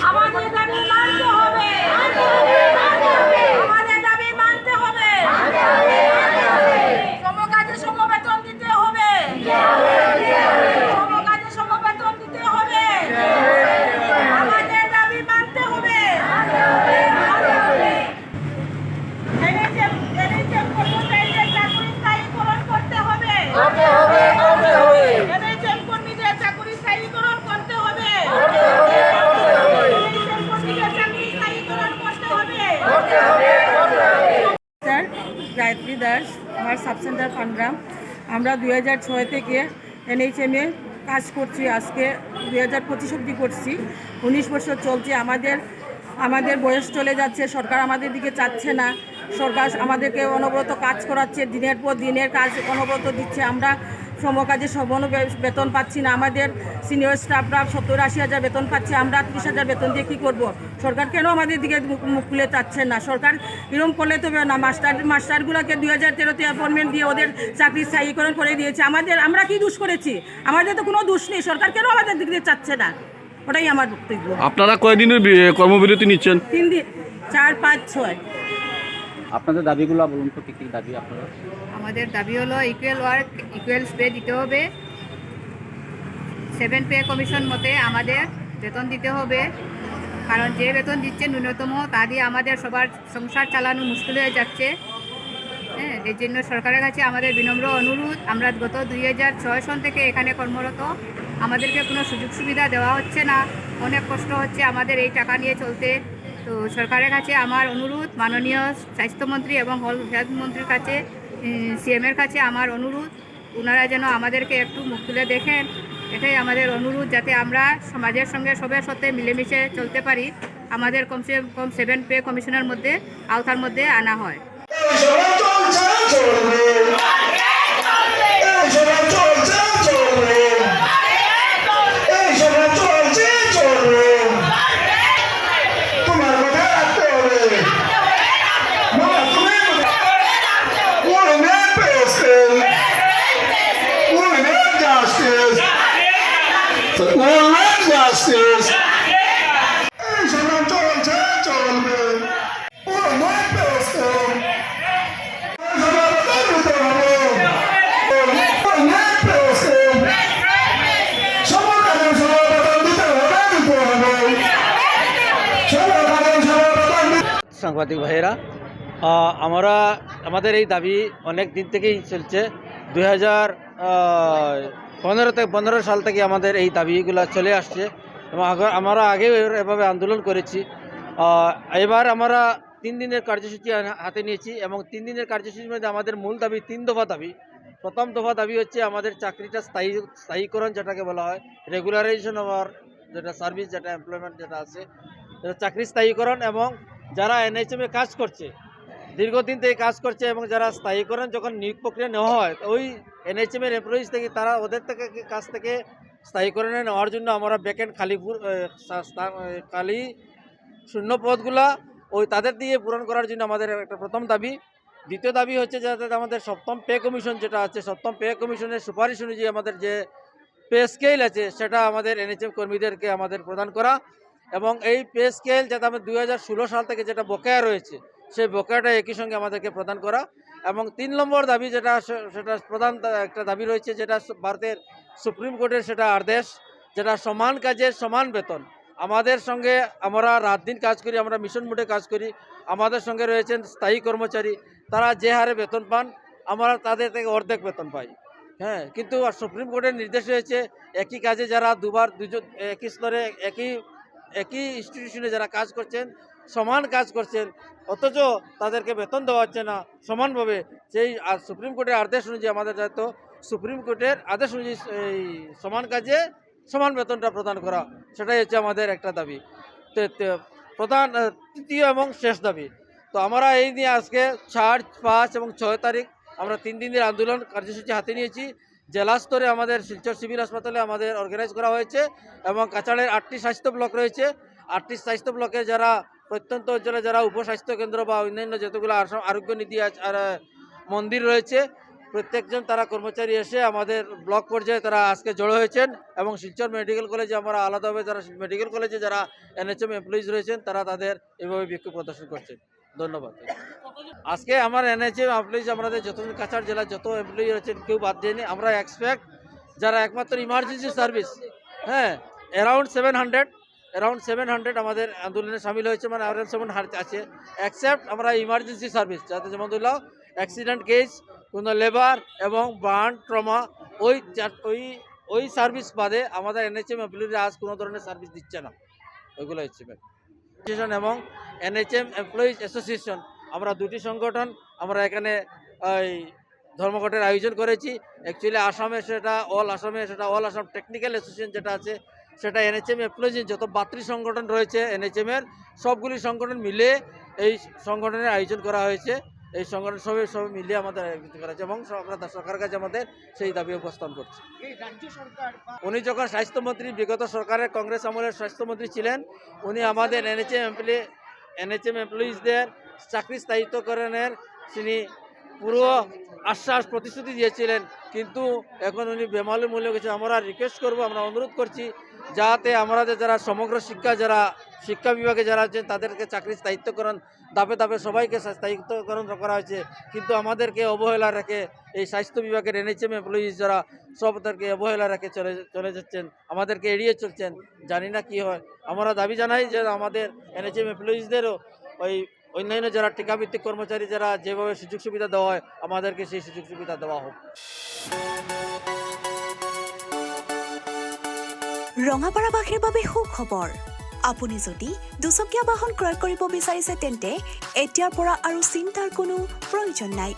আমাদের দাবি মানতে হবে, আমাদের দাবি মানতে হবে, সমকাজে সমবেতন দিতে হবে, সমকাজে সমবেতন দিতে হবে, আমাদের দাবি মানতে হবে। NHM কর্মচারীদের চাকরি স্থায়ীকরণ করতে হবে, NHM কর্মীদের চাকরি স্থায়ীকরণ করতে হবে, NHM কর্মীদের চাকরি স্থায়ীকরণ করতে হবে। স্যার গায়ত্রী দাস, আমার সাব সেন্টার পানগ্রাম। আমরা 2006 থেকে NHM-এ কাজ করছি, আজকে 2025 অবধি করছি। 19 বছর চলছে। আমাদের বয়স চলে যাচ্ছে, সরকার আমাদের দিকে চাচ্ছে না। সরকার আমাদেরকে অনবরত কাজ করাচ্ছে, দিনের পর দিনের কাজ অনবরত দিচ্ছে। আমরা সমকাজে সবন বেতন পাচ্ছি না। আমাদের সিনিয়র স্টাফরা 70-80 হাজার বেতন পাচ্ছে, আমরা 30 হাজার বেতন দিয়ে কী করবো? সরকার কেন আমাদের দিকে মুখ খুলে চাচ্ছে না? সরকার এরকম করলে তো না। মাস্টারগুলোকে 2013-তে অ্যাপয়েন্টমেন্ট দিয়ে ওদের চাকরি স্থায়ীকরণ করে দিয়েছে। আমরা কি দোষ করেছি? আমাদের তো কোনো দোষ নেই। সরকার কেন আমাদের দিকে চাচ্ছে না? ওটাই আমার বক্তব্য। আপনারা কয়দিনের কর্মবিরতি নিচ্ছেন? 3 দিন, 4, 5, 6। আপনাদের দাবিগুলো বলুন তো, কী দাবি আপনারা? আমাদের দাবি হলো ইকুয়াল ওয়ার্ক ইকুয়াল পে দিতে হবে, 7 পে কমিশন মতে আমাদের বেতন দিতে হবে। কারণ যে বেতন দিচ্ছে ন্যূনতম, তা দিয়ে আমাদের সবার সংসার চালানো মুশকিল হয়ে যাচ্ছে। হ্যাঁ, এই জন্য সরকারের কাছে আমাদের বিনম্র অনুরোধ, আমরা গত 2006 সন থেকে এখানে কর্মরত, আমাদেরকে কোনো সুযোগ সুবিধা দেওয়া হচ্ছে না। অনেক কষ্ট হচ্ছে আমাদের এই টাকা নিয়ে চলতে। তো সরকারের কাছে আমার অনুরোধ, মাননীয় স্বাস্থ্যমন্ত্রী এবং হেলথ মন্ত্রীর কাছে, CM-এর কাছে আমার অনুরোধ, ওনারা যেন আমাদেরকে একটু মুখ তুলে দেখেন। এটাই আমাদের অনুরোধ, যাতে আমরা সমাজের সঙ্গে সবার সাথে মিলেমিশে চলতে পারি। আমাদের কমসে কম 7 পে কমিশনের মধ্যে আওতার মধ্যে আনা হয়। সাংবাদিক ভাইয়েরা, আমাদের এই দাবি অনেক দিন থেকেই চলছে। 2015 সাল থেকে আমাদের এই দাবিগুলো চলে আসছে এবং আমরা আগেও এভাবে আন্দোলন করেছি। এবার আমরা 3 দিনের কার্যসূচি হাতে নিয়েছি এবং 3 দিনের কার্যসূচির মধ্যে আমাদের মূল দাবি 3 দফা দাবি। প্রথম দফা দাবি হচ্ছে আমাদের চাকরিটা স্থায়ীকরণ, যেটাকে বলা হয় রেগুলারাইজেশন অফ আওয়ার যেটা সার্ভিস, যেটা এমপ্লয়মেন্ট যেটা আছে, চাকরি স্থায়ীকরণ। এবং যারা NHM-এ কাজ করছে, দীর্ঘদিন থেকে কাজ করছে, এবং যারা স্থায়ীকরণ যখন নিয়োগ প্রক্রিয়া নেওয়া হয়, ওই NHM-এর এমপ্লয়িজ থেকে তারা ওদের কাছ থেকে স্থায়ীকরণে নেওয়ার জন্য আমরা ভ্যাকেন্ট খালি শূন্য পদগুলা তাদের দিয়ে পূরণ করার জন্য আমাদের একটা প্রথম দাবি। দ্বিতীয় দাবি হচ্ছে যাতে আমাদের 7ম পে কমিশন যেটা আছে, 7ম পে কমিশনের সুপারিশ অনুযায়ী আমাদের যে পে স্কেল আছে সেটা আমাদের NHM কর্মীদেরকে আমাদের প্রদান করা, এবং এই পে স্কেল যাতে আমাদের 2016 সাল থেকে যেটা বকেয়া রয়েছে সেই বকেয়াটা একই সঙ্গে আমাদেরকে প্রদান করা। এবং 3 নম্বর দাবি সেটা প্রধান একটা দাবি রয়েছে, যেটা ভারতের সুপ্রিম কোর্টের সেটা আদেশ, যেটা সমান কাজের সমান বেতন। আমাদের সঙ্গে আমরা রাত দিন কাজ করি, আমরা মিশন মোডে কাজ করি। আমাদের সঙ্গে রয়েছেন স্থায়ী কর্মচারী, তারা যে হারে বেতন পান আমরা তাদের থেকে অর্ধেক বেতন পাই। হ্যাঁ, কিন্তু সুপ্রিম কোর্টের নির্দেশ রয়েছে একই কাজে যারা দুজন একই স্তরে একই ইনস্টিটিউশনে যারা কাজ করছেন, সমান কাজ করছেন, অথচ তাদেরকে বেতন দেওয়া হচ্ছে না সমানভাবে। সেই সুপ্রিম কোর্টের আদেশ অনুযায়ী আমাদের দায়িত্ব সুপ্রিম কোর্টের আদেশ অনুযায়ী এই সমান কাজে সমান বেতনটা প্রদান করা, সেটাই হচ্ছে আমাদের একটা দাবি। প্রধান তৃতীয় এবং শেষ দাবি। তো আমরা এই নিয়ে আজকে 4, 5 এবং 6 তারিখ আমরা 3 দিনের আন্দোলন কার্যসূচি হাতে নিয়েছি। জেলা স্তরে আমাদের শিলচর সিভিল হাসপাতালে আমাদের অর্গানাইজ করা হয়েছে, এবং কাছাড়ের 8টি স্বাস্থ্য ব্লক রয়েছে। 8টি স্বাস্থ্য ব্লকে যারা প্রত্যন্ত অঞ্চলে যারা উপস্বাস্থ্য কেন্দ্র বা অন্যান্য যতগুলো আরোগ্য নীতি আর মন্দির রয়েছে, প্রত্যেকজন তারা কর্মচারী এসে আমাদের ব্লক পর্যায়ে তারা আজকে জড়ো হয়েছেন এবং শিলচর মেডিকেল কলেজে আমরা আলাদাভাবে যারা মেডিকেল কলেজে যারা এনএচএম এমপ্লয়িজ রয়েছেন তারা তাদের এভাবে বিক্ষোভ প্রদর্শন করছেন। ধন্যবাদ। আজকে আমার এনএচএম এমপ্লয়িজ আমাদের যতজন কাছাড় জেলার যত এমপ্লয়ি রয়েছেন কেউ বাদ দেয়নি। আমরা এক্সপেক্ট যারা একমাত্র ইমার্জেন্সি সার্ভিস, হ্যাঁ, অ্যারাউন্ড 700 আমাদের আন্দোলনে সামিল হয়েছে, মানে আরও 700 আছে, অ্যাকসেপ্ট আমরা ইমার্জেন্সি সার্ভিস যাতে যেমন ধরলাম অ্যাক্সিডেন্ট কেস, কোনো লেবার এবং বার্ন ট্রমা, ওই সার্ভিস বাদে আমাদের এনএচএম এমপ্লয়িরা আজ কোনো ধরনের সার্ভিস দিচ্ছে না। ওইগুলো হচ্ছে এবং এনএচএম এমপ্লয়িজ অ্যাসোসিয়েশন, আমরা দুটি সংগঠন আমরা এখানে এই ধর্মঘটের আয়োজন করেছি। অ্যাকচুয়ালি আসামে সেটা অল আসাম টেকনিক্যাল অ্যাসোসিয়েশন যেটা আছে সেটা এনএচএম এমপ্লয়িজ যত বাতৃ সংগঠন রয়েছে এনএচএমের সবগুলি সংগঠন মিলে এই সংগঠনের আয়োজন করা হয়েছে। এই সংগঠন সবাই মিলিয়ে আমাদের আয়োজন করা হয়েছে এবং আমরা সরকারের কাছে আমাদের সেই দাবি উপস্থাপন করছি। উনি যখন স্বাস্থ্যমন্ত্রী, বিগত সরকারের কংগ্রেস আমলের স্বাস্থ্যমন্ত্রী ছিলেন, উনি আমাদের এনএচএম এমপ্লয়িজদের চাকরি স্থায়িত্বকরণের তিনি পুরো আশ্বাস প্রতিশ্রুতি দিয়েছিলেন, কিন্তু এখন উনি বেমালুম মূল্য গেছে। আমরা রিকোয়েস্ট করব, আমরা অনুরোধ করছি যাতে আমাদের যারা সমগ্র শিক্ষা বিভাগে যারা আছেন তাদেরকে চাকরি স্থায়িত্বকরণ ধাপে ধাপে সবাইকে স্থায়িত্বকরণ করা হয়েছে, কিন্তু আমাদেরকে অবহেলা রেখে এই স্বাস্থ্য বিভাগের এনএচএম এমপ্লয়িজ যারা সবদেরকে অবহেলা রেখে চলে যাচ্ছেন, আমাদেরকে এড়িয়ে চলছেন। জানি না কি হয়। আমরা দাবি জানাই যে আমাদের এনএচএম এমপ্লয়িজদেরও ওই অন্যান্য যারা টিকাভিত্তিক কর্মচারী যারা যেভাবে সুযোগ সুবিধা দেওয়া হয় আমাদেরকে সেই সুযোগ সুবিধা দেওয়া হোক। ৰঙাপাৰাবাসীৰ বাবে সুখবৰ। আপুনি যদি দুচকীয়া বাহন ক্ৰয় কৰিব বিচাৰিছে তেন্তে এতিয়াৰ পৰা আৰু চিন্তাৰ কোনো প্ৰয়োজন নাই।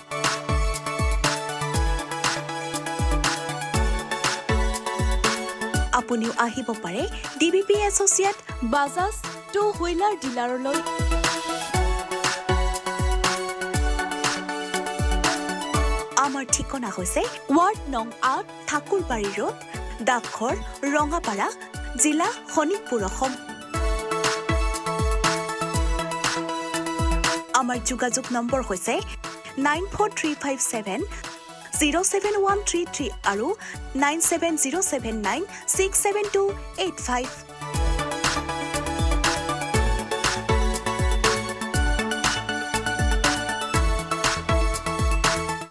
আপুনিও আহিব পাৰে DBP associate Bajaj two wheeler ডিলাৰলৈ। আমাৰ ঠিকনা হৈছে ৱাৰ্ড নং ৮ ঠাকুৰবাৰী ৰোড, ডাকঘৰ ৰঙাপাৰা, জিলা শোণিতপুৰ, অসম। আমাৰ যোগাযোগ নম্বৰ হৈছে 9435707133 আৰু 9707967285।